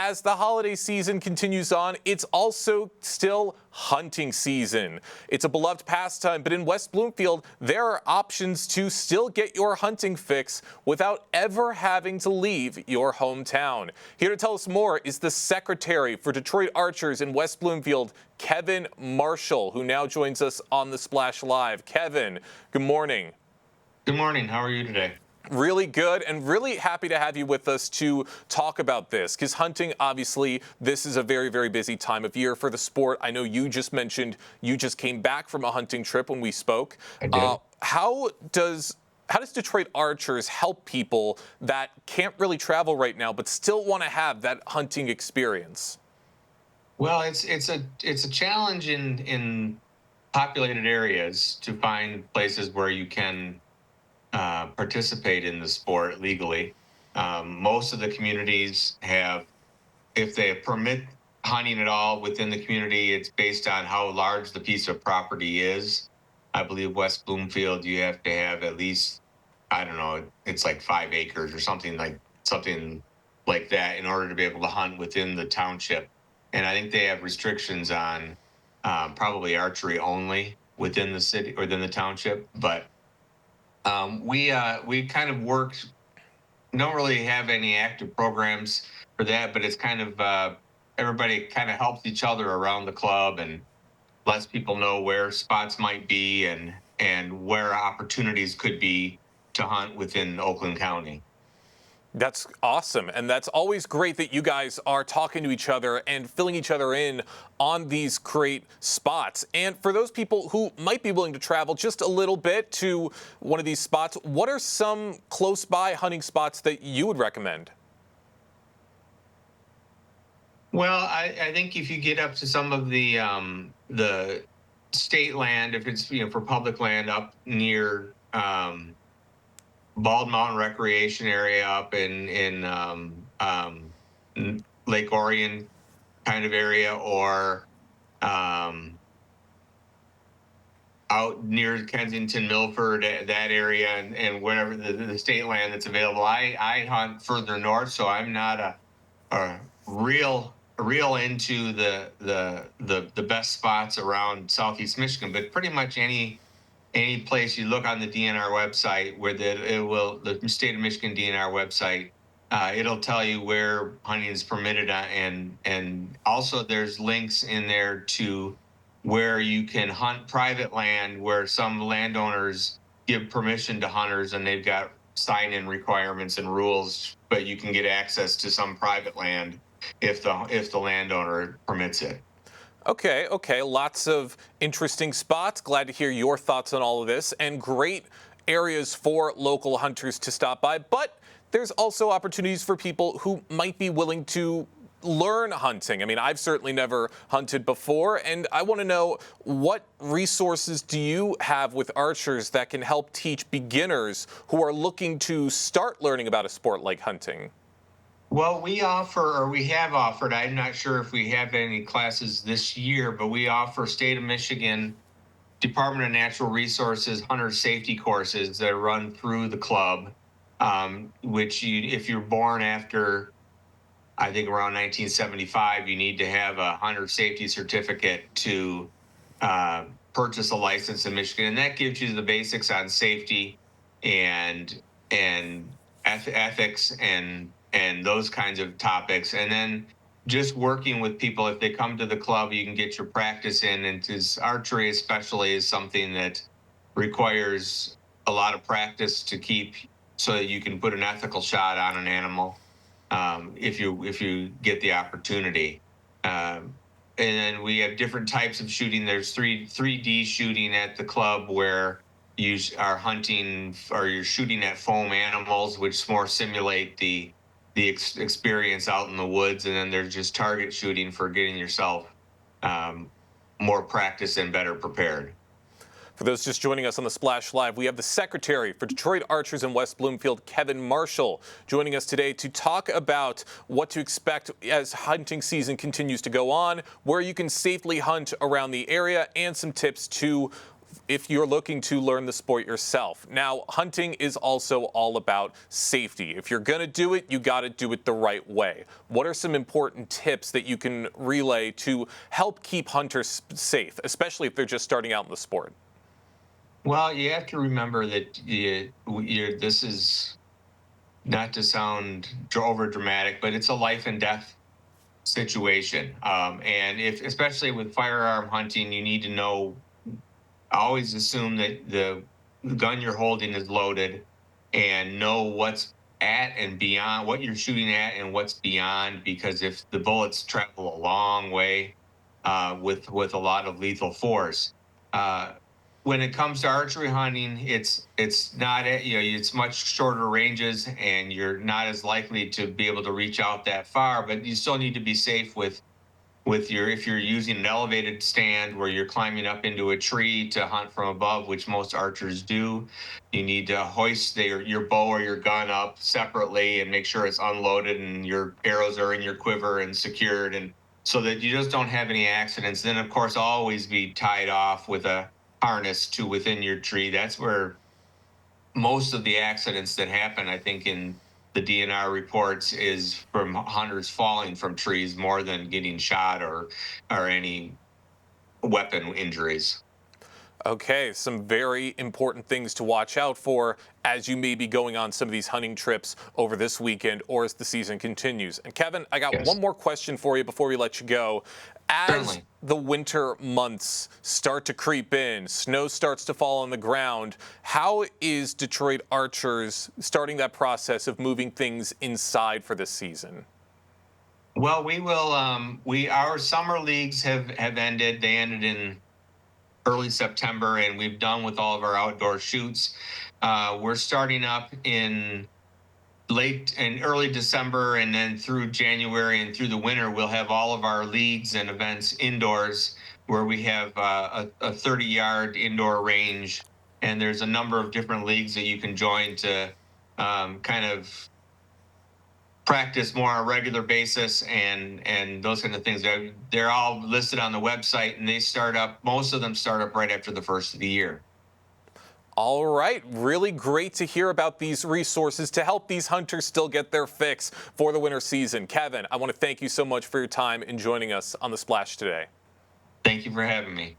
as the holiday season continues on, it's also still hunting season. It's a beloved pastime, but in West Bloomfield, there are options to still get your hunting fix without ever having to leave your hometown. Here to tell us more is the Secretary for Detroit Archers in West Bloomfield, Kevin Marshall, who now joins us on the Splash Live. Kevin, good morning. Good morning. How are you today? Really good, and really happy to have you with us to talk about this, because hunting, obviously, this is a very, very busy time of year for the sport. I know you just mentioned you just came back from a hunting trip when we spoke. I did. How does Detroit Archers help people that can't really travel right now but still want to have that hunting experience? Well, it's a challenge in populated areas to find places where you can participate in the sport legally. Most of the communities have, if they permit hunting at all within the community, it's based on how large the piece of property is. I believe West Bloomfield, you have to have at least, I don't know, it's like 5 acres or something like that in order to be able to hunt within the township. And I think they have restrictions on probably archery only within the city or within the township, but we kind of worked, don't really have any active programs for that, but it's kind of everybody kind of helps each other around the club and lets people know where spots might be and where opportunities could be to hunt within Oakland County. That's awesome, and that's always great that you guys are talking to each other and filling each other in on these great spots. And for those people who might be willing to travel just a little bit to one of these spots, what are some close by hunting spots that you would recommend? Well, I think if you get up to some of the state land, if it's for public land up near Bald Mountain Recreation Area up in Lake Orion kind of area, or out near Kensington, Milford, that area, and whatever the state land that's available. I hunt further north, so I'm not a real into the best spots around Southeast Michigan, but pretty much any place you look on the DNR website, where the state of Michigan DNR website, it'll tell you where hunting is permitted, and also there's links in there to where you can hunt private land, where some landowners give permission to hunters, and they've got sign-in requirements and rules, but you can get access to some private land if the landowner permits it. Okay. Lots of interesting spots. Glad to hear your thoughts on all of this, and great areas for local hunters to stop by. But there's also opportunities for people who might be willing to learn hunting. I mean, I've certainly never hunted before, and I want to know, what resources do you have with archers that can help teach beginners who are looking to start learning about a sport like hunting? Well, we offer, or we have offered, I'm not sure if we have any classes this year, but we offer State of Michigan Department of Natural Resources hunter safety courses that run through the club, which if you're born after, I think, around 1975, you need to have a hunter safety certificate to purchase a license in Michigan. And that gives you the basics on safety and ethics and those kinds of topics. And then just working with people, if they come to the club, you can get your practice in. And because archery especially is something that requires a lot of practice to keep, so that you can put an ethical shot on an animal if you get the opportunity. And then we have different types of shooting. There's 3D shooting at the club, where you are hunting, or you're shooting at foam animals, which more simulate the experience out in the woods. And then there's just target shooting for getting yourself more practice and better prepared. For those just joining us on the Splash Live, we have the Secretary for Detroit Archers in West Bloomfield, Kevin Marshall, joining us today to talk about what to expect as hunting season continues to go on, where you can safely hunt around the area, and some tips to if you're looking to learn the sport yourself. Now, hunting is also all about safety. If you're going to do it, you got to do it the right way. What are some important tips that you can relay to help keep hunters safe, especially if they're just starting out in the sport? Well, you have to remember that this is not to sound over dramatic, but it's a life and death situation. And if, especially with firearm hunting, you need to know, always assume that the gun you're holding is loaded, and know what's at and beyond, what you're shooting at and what's beyond, because if the bullets travel a long way with a lot of lethal force. Uh, when it comes to archery hunting, it's not it's much shorter ranges, and you're not as likely to be able to reach out that far. But you still need to be safe with your, if you're using an elevated stand where you're climbing up into a tree to hunt from above, which most archers do. You need to hoist your bow or your gun up separately and make sure it's unloaded and your arrows are in your quiver and secured, and so that you just don't have any accidents. Then of course always be tied off with a harness to within your tree. That's where most of the accidents that happen, I think, in the DNR reports is from hunters falling from trees more than getting shot or any weapon injuries. Okay, some very important things to watch out for as you may be going on some of these hunting trips over this weekend or as the season continues. And Kevin, I got one Yes, more question for you before we let you go. As certainly. the winter months start to creep in, snow starts to fall on the ground, how is Detroit Archers starting that process of moving things inside for this season? Well, we will. We our summer leagues have ended. They ended in early September, and we've done with all of our outdoor shoots. We're starting up in late and early December, and then through January and through the winter, we'll have all of our leagues and events indoors, where we have a 30-yard indoor range, and there's a number of different leagues that you can join to kind of practice more on a regular basis, and those kind of things. They're all listed on the website, and they start up. Most of them start up right after the first of the year. All right, really great to hear about these resources to help these hunters still get their fix for the winter season. Kevin, I want to thank you so much for your time in joining us on The Splash today. Thank you for having me.